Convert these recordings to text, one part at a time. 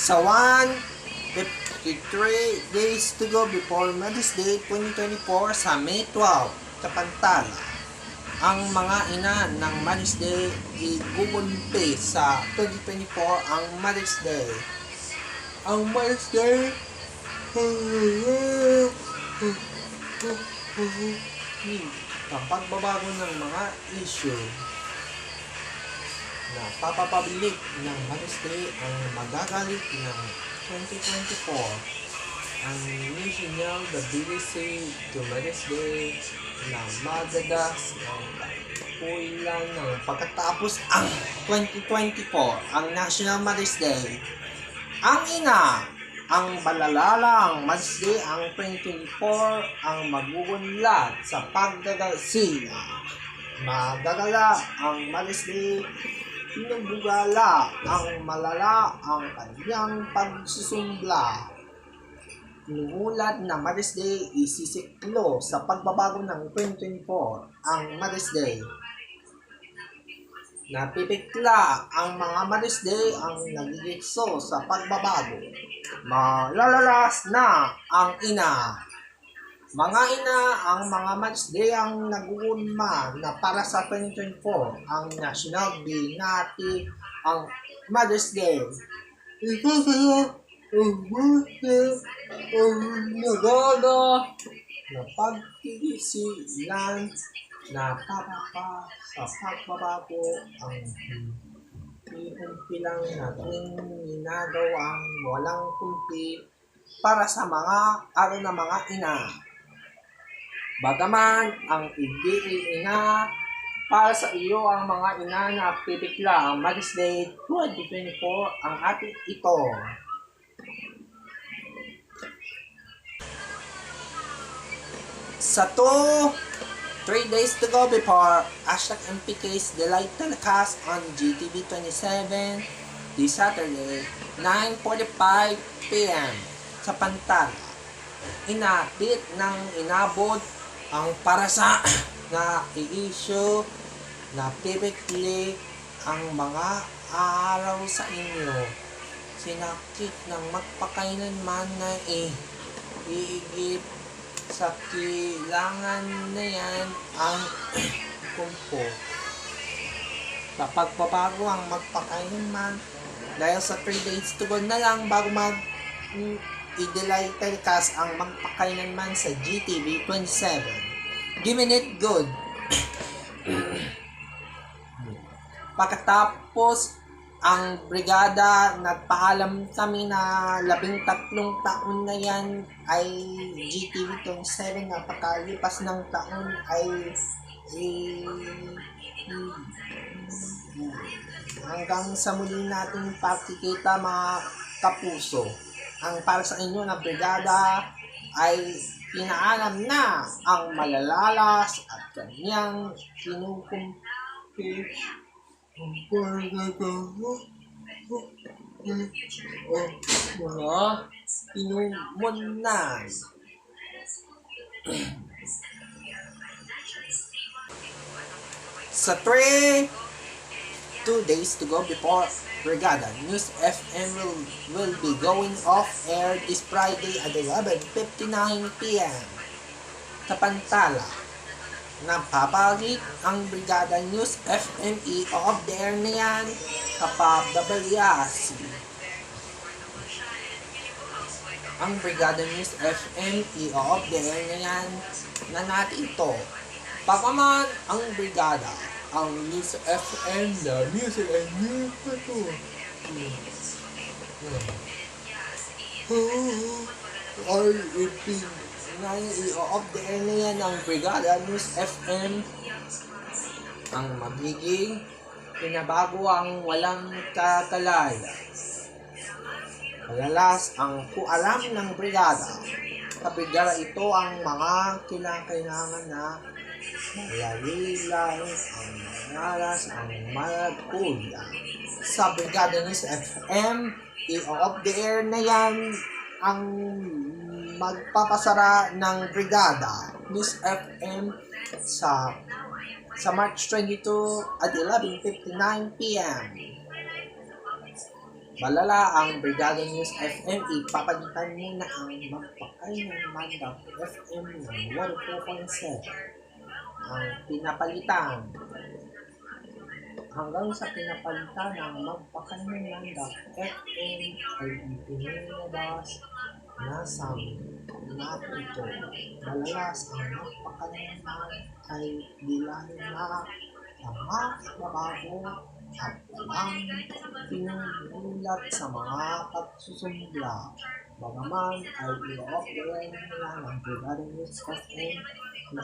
Sa 153 days to go before Mother's Day 2024 sa May 12, Kapantala, ang mga ina ng Mother's Day igugulpi sa 2024 ang Mother's Day. Ang Mother's Day ang pagbabago ng mga issue na papapabilik ng Mother's Day ang magagalit ng 2024. Ang national ability to Mother's Day na madadas ang pulan ng pagkatapos ang 2024 ang National Mother's Day. Ang ina, ang balalalang Mother's Day ang 2024 ang magugunlad sa paggagasila. Magagala ang Mother's Day, pinagugala ang malala ang kanyang pagsusumbla. Inuulat na Mother's Day isisiklo sa pagbabago ng 2024 ang Mother's Day. Napipikla ang mga Mother's Day ang nagigitso sa pagbabago. Malalalas na ang ina. Mga ina, ang mga Mother's Day ang nag-uunma na para sa 2024 ang National Binati ang Mother's Day. Ito sa'yo ang Mother's nagana na pagkikisilan na papapa sa pagbabago ang kumpilang natin ginagawang walang kumpi para sa mga araw na mga ina. Bagaman ang ina para sa iyo ang mga ina na pipikla ang Mother's Day 2024 ang ating ito. Sa 3 days to go before #MPK's Delight telecast on GTV 27 this Saturday 9:45 p.m. sa Pantala. Inapit ng inabot ang para sa na i-issue na pipikli ang mga araw sa inyo. Sinakit ng magpakailanman na iigip sa kailangan na yan ang kumpo. Sa pagbabago ang magpakailanman dahil sa 3 days to go na lang bago i-delay telecast ang magpakailanman sa GTV 27. Giving it good. Pagkatapos ang brigada, nagpaalam kami na 13 taon na yan ay GTV 27 na pagkalipas ng taon ay hanggang sa muli natin pakikita mga kapuso. Ang para sa inyo na brigada ay pinaalam na ang malalalas at kanyang kinukumpi mga pinumunan. Sa 2 days to go before Brigada, News FM will be going off air this Friday at 11:59 p.m. sa Pantala. Napapalit ang Brigada News FM off the air na yan kapag Dabalyasi. Ang Brigada News FM off the air na yan na natin ito. Pagaman ang Brigada, ang News FM na music and news ito. REP off the air na yan ang Brigada News FM ang magiging pinabago ang walang kakalaya. Malalas ang kualam ng Brigada. Sa Brigada ito ang mga kailangan na malalilang ang malalas ang malagkulya. Sa Brigada News FM off the air na yan ang magpapasara ng Brigada News FM sa March 22 at 11:59 p.m. Malala ang Brigada News FM, ipapalitan muna ang magpakay ng Mandap FM ng 104.7. Ang pinapalitan. Hanggang sa pinapalitan ng magpakay ng Mandap FM ay ipinilabas na sa lahat ito. Malalas ang magpakalaman ay dilahin na sa mas mabago at walang pinulat sa mga pagsusumbla. Bagaman ay i-operate nila ng Brigada News FM na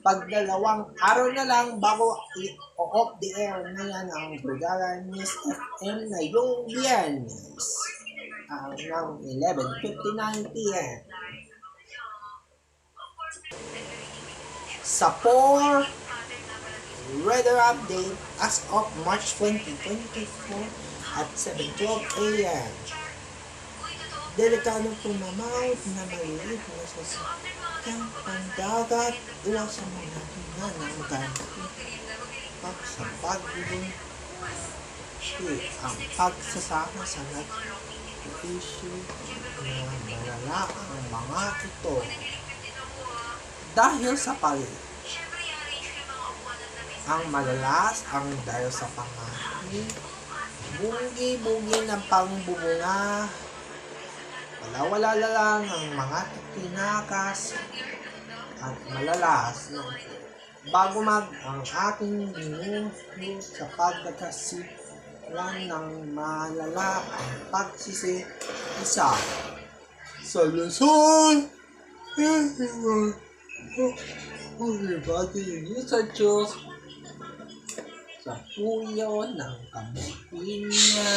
pagdalawang araw na lang bago i-off the air na yan ang Brigada News FM na yung Biyernes ng 11:59 p.m. Sa 4 weather update as of March 20, 2024 at 7:12 a.m. Delikadong tumamawid na maliliit na sasakyan pandagat. Iwasan mo natin na ng gamit sa pagbubunti ang pagsasama sa nag-issue na malala ang mga ito dahil sa ang malalas ang dahil sa pangahit, bugi-bugi ng pangbubunga, wala lang ang mga tinakas at malalas no? Bago ang ating minuto sa pagkakasilan ng malala ang pagsisi-isa sa Luzon, sa Diyos, sa puyo ng Kampinya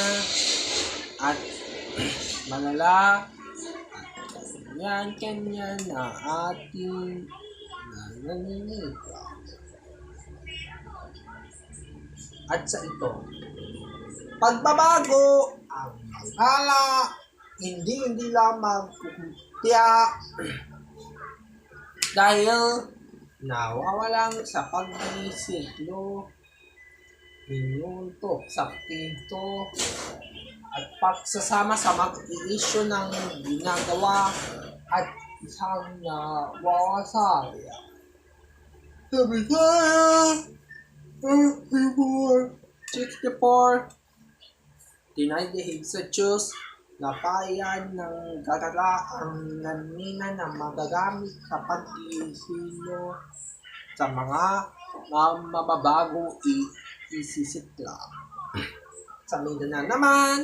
at malala at kanya na ating naninigaw. At sa ito, pagbabago ang malala, hindi lamang kumpiya dahil nawawalang sa pagbisiklo, minuto, saktinto, at pagsasama sa mag-i-issue ng ginagawa at isang nawawasaya. Sabi tayo, 64, tinaydihig sa Diyos, napayan ng gagala ang namina na magagamit sa pag-iisino sa mga mababago isisikla. Sa Mindanao naman,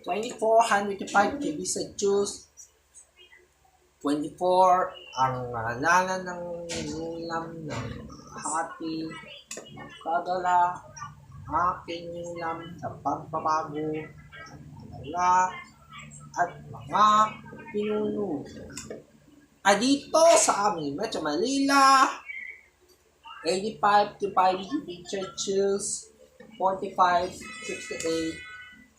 2405 kb sa Diyos, 24 ang nalala ng ulam ng hati, magkadala, aking ulam sa pagbabago, at at mga pinuno. Dito sa amin, Metro Manila, 85 to 5 degrees Celsius, 45, 68,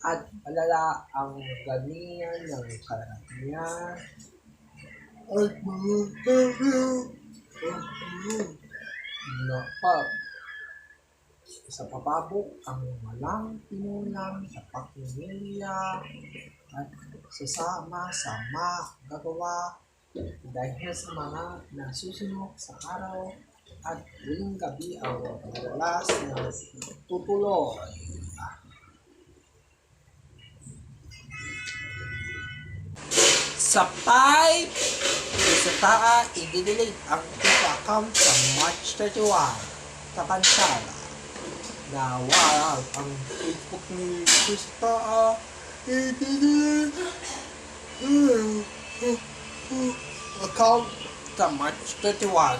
at alala ang ganiyan ng karamihan at mga sa pababok ang walang pinulang sa pagpumilya at sasama sa magagawa dahil sa mga nasusunod sa araw at huling gabi ang madalas na tutuloy. Sa 5, sa taa, i-delete ang TikTok account sa March 31 sa Pansara. Nawala ang Facebook ni Krista, i-delete account sa March 31.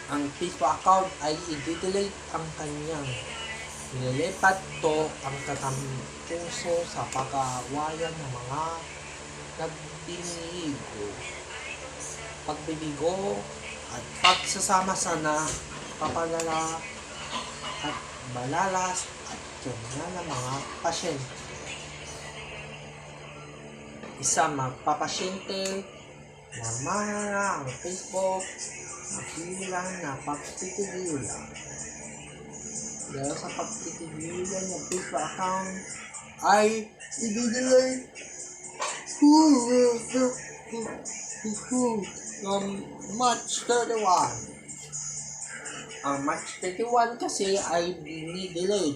Ang Facebook account ay i-delete ang kanyang nililipat to ang katampuso sa pag-awayan ng mga pagbibigo at pagsasama sa napapalala at malalas at kanya ng mga pasyente. Isa magpapasyente na mahara ang Facebook na bilang na pagtitigilan. Dahil sa pagtitigilan ng Facebook account ay i-delay ng March 31. Ang March 31 kasi ay dinidelay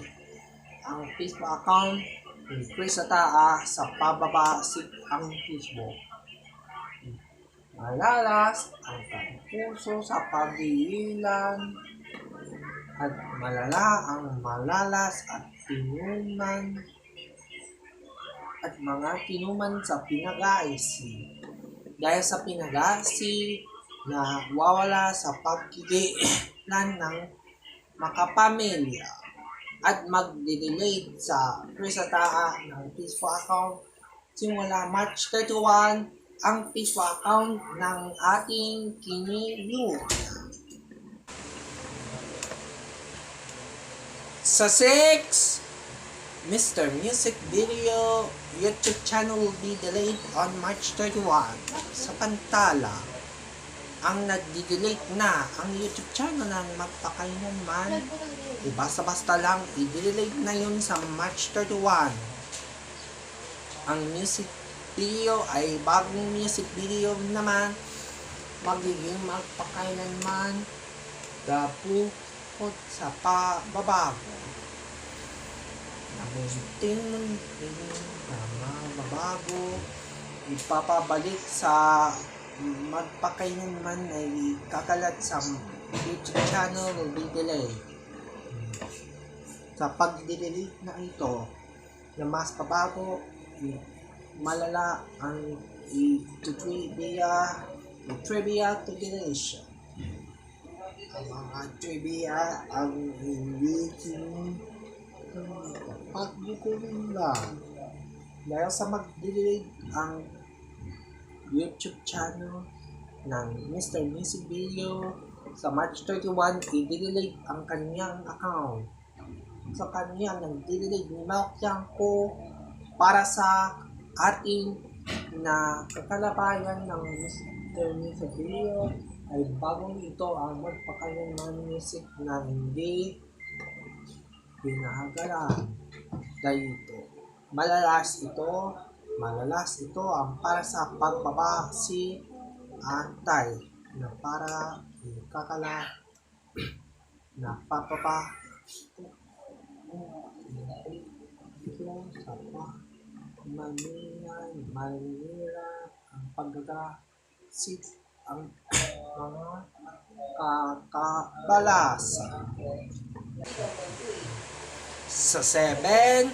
ang Facebook account ni Chris Ataa sa pababasik ang Facebook. Malalas ang puso sa pag-iilan at malala ang malalas at tinuman at mga tinuman sa pinag-aisi. Dahil sa pinag-aisi na wawala sa pagkikilan ng makapamilya at magde-delete sa Chris Ataa ng Facebook account simula March 31 ang Facebook account ng ating Kinilu. Sa 6, Mr. Music Video YouTube channel will be delayed on March 31. Sa pantala, ang nag-delete na ang YouTube channel ng Magpakailanman, basta-basta lang i-delete na yun sa March 31. Ang music video ay bagong music video naman, magiging Magpakailanman dapukot sa pababago. Namunting na mababago, ipapabalik sa Magpakailanman ay kakalat sa YouTube channel will be delayed. Sa pag-delete na ito, na mas pabago, malala ang trivia to generation. Ang mga trivia ang hindi pagbukulong lang. Dahil sa mag-delete ang YouTube channel ng Mr. Music Video sa March 31, i-delete ang kanyang account. Sa kanya nag-delete ni Mark Yanko para sa ating na kakalabayan ng Mr. Music Video ay bagong ito ang Magpakailanman music na hindi pinahagalan. Dahil ito, malalas ito ang para sa pagbabasi antay na para kakala na papapa sa manira ang paggagasip ang mga kakabalasan. Sa 7,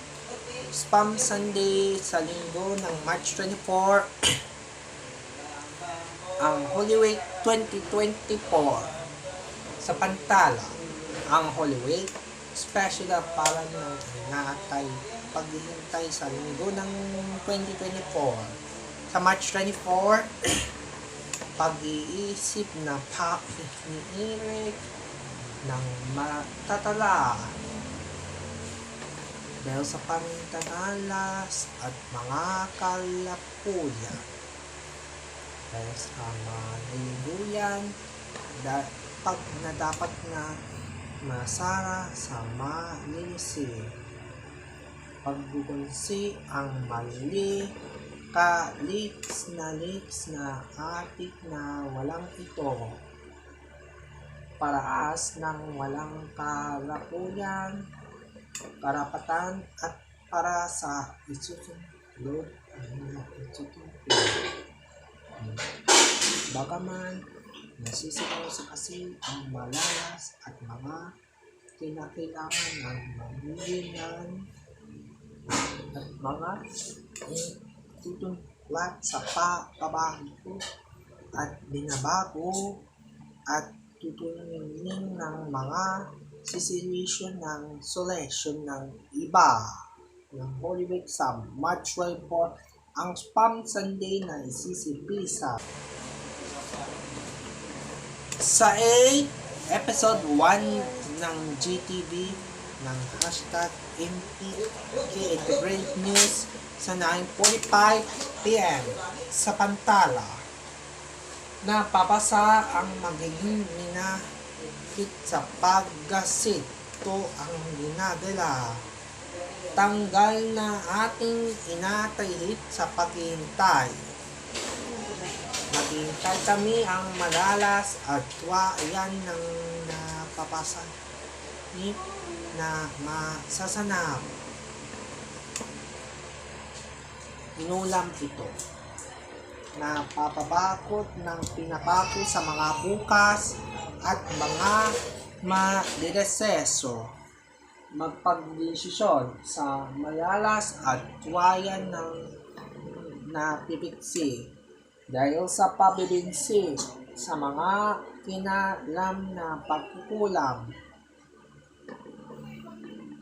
Spam Sunday sa linggo ng March 24, ang Holy Week 2024. Sa pantala, ang Holy Week special na para naatay paghihintay sa linggo ng 2024. Sa March 24, pag-iisip na ni Eric ng matatala dahil sa pantanalas at mga kalapuyan. Dahil sa mga niliguyan dapat na masara sa malinisin. Pagbugunsi ang mali lips na atik na walang ito. Paraas ng walang kalapuyan, karapatan at para sa isusunod bagaman nasisigaw sa kasi ang malalas at mga kinakailangan ng mamilinan at mga tutunglat sa pagbabago at binabago at tutunin ng mga situation ng selection ng iba ng Holy Week sa March 24, ang Spam Sunday na isisipisa. Sa 8, episode 1 ng GTV ng hashtag MPK Integrate News sa 9:45 PM sa pantala. Napapasa ang magiging minahit sa paggasit. Ito ang ginagala tanggal na ating inatahit sa paghihintay. Maghihintay kami ang malalas at tuwayan ng napapasanip na masasanap. Inulam ito na papabakot ng pinapako sa mga bukas at mga madireseso. Magpagdesisyon sa malalas at tuwayan ng napipiksi dahil sa pabibigsi sa mga kinalam na pagkukulang.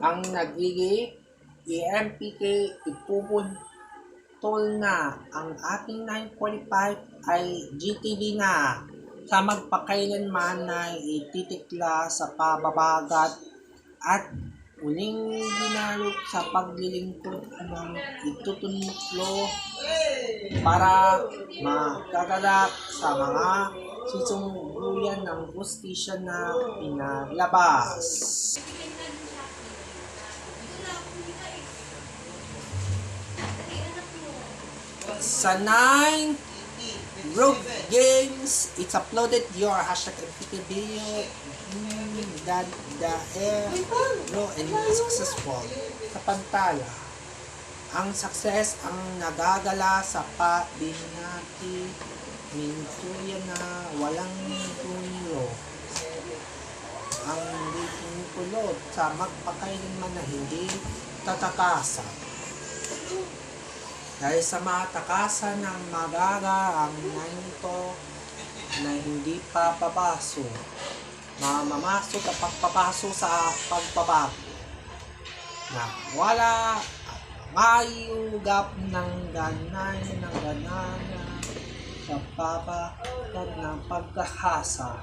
Ang nagiging EMPK ipupuntol na ang ating 945 ay GTV na sa magpakailanman na ititikla sa pababagat at uling ginalok sa paglilingkod ng itutulong para makagalak sa mga susungguyan ng hustisya na pinalabas. Sa 9 Rogue Games, it's uploaded your hashtag MPK video that the aero and successful sa pantala. Ang success ang nagagala sa pabinati mintuyan na walang tunyo. Ang kulot sa magpakailanman na hindi tatakasan. Dahil sa matakasan ng magaga ang nanito na hindi pa papaso, mamamasok at pagpapaso sa pagbabago na wala mayugap ng ganay ng ganana sa papakad ng pagkahasa.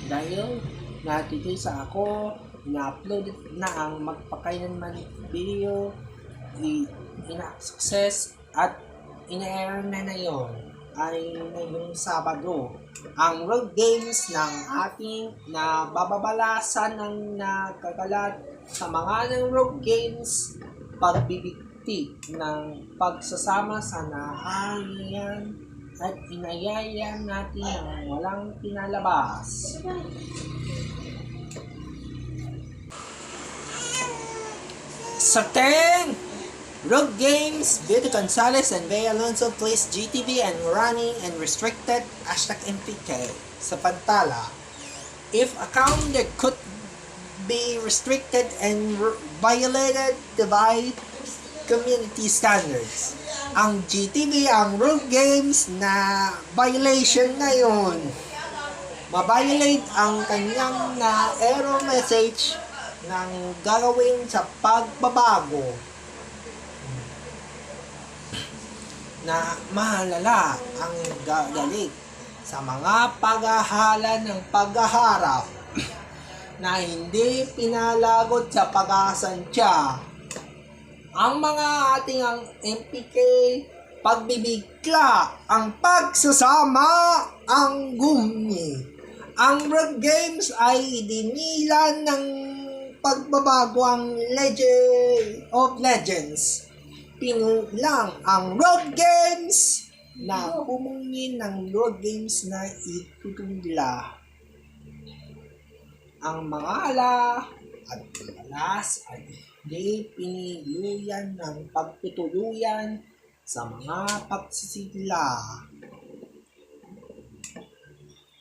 Dahil natitisa ako, ina-upload na ang magpakailanman video, ina-success at ina-air na yon ay ngayong Sabado. Ang Rogue Games ng ating nabababalasan ng nakagalat sa mga ng Rogue Games, pagbibigti ng pagsasama sa nahayan at inayayan natin ng walang pinalabas. Sa 10 Rogue Games, Vito Gonzalez and Bea Alonso plays GTV and running and restricted hashtag MPK sa pantala. If account that could be restricted and violated by community standards. Ang GTV, ang Rogue Games na violation na yun. Ma-violate ang kanyang na error message ng gagawin sa pagbabago na mahalala ang gagalit sa mga paghahala ng paghaharap na hindi pinalagot sa pag-asantya. Ang mga ating ang MPK, pagbibigla, ang pagsasama, ang gumi. Ang Rogue Games ay dinilan ng pagbabago ang Legend of Legends. Pinulang ang Rogue Games na pumungin ng Rogue Games na itutungla. Ang mga ala at malas ay hindi piniluyan ng pagtutuluyan sa mga pagsisigla.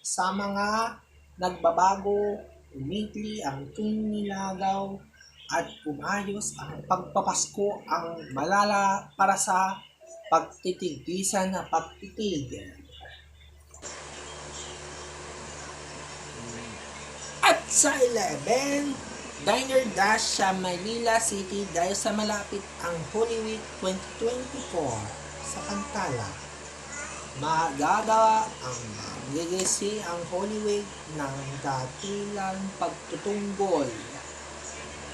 Sa mga nagbabago, umigli ang tunilagaw at umayos ang pagpapasko ang malala para sa pagtitigisan na pagtitig. At sa 11, Diner Dash sa Manila City dahil sa malapit ang Holy Week 2024 sa Pantala. Magagawa ang magigisi ang Holy Week ng datilang pagtutunggol.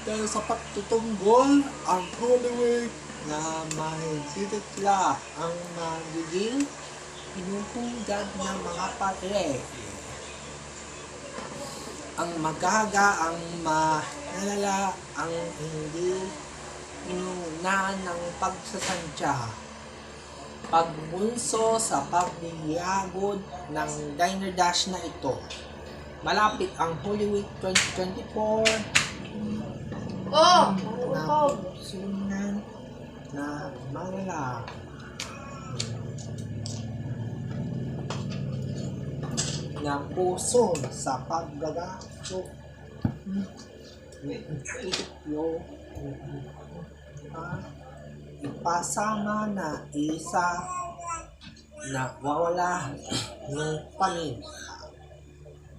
Dahil sa pagtutunggol, ang Holy Week na mahigitla ang magiging pinupunggad ng mga patre. ang magaga, ang malala, ang hindi inuna ng pagsasadya. Pagbunso sa pagliyagod ng Diner Dash na ito. Malapit ang Holy Week 2024. Na pusunan na malala. Na puso sa paggagaso. Itlo. Ipasama na isa na wawala ng panin,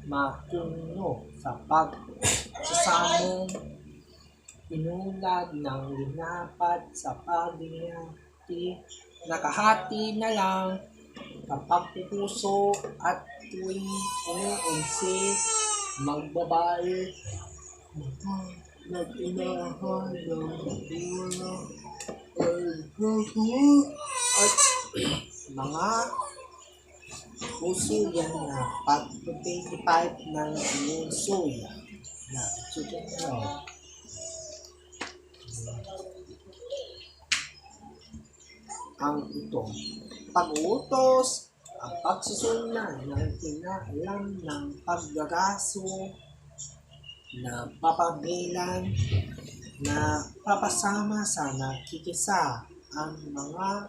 makuno sa pagsasamong inulad ng linapat sa paghihati, nakahati na lang kapag puso at tuwing uunsi magbabae nag-inahan ng una at mga puso yan na pag-25 ng inyong soya na susunod. Ang ito, pag-utos, ang pagsusunan ng kinaalam ng paggagaso na papagilan na papasama sa nakikisa ang mga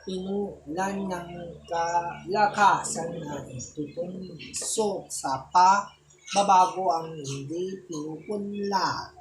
pinulan ng kalakasan na itutunso sa pababago ang hindi pinupunla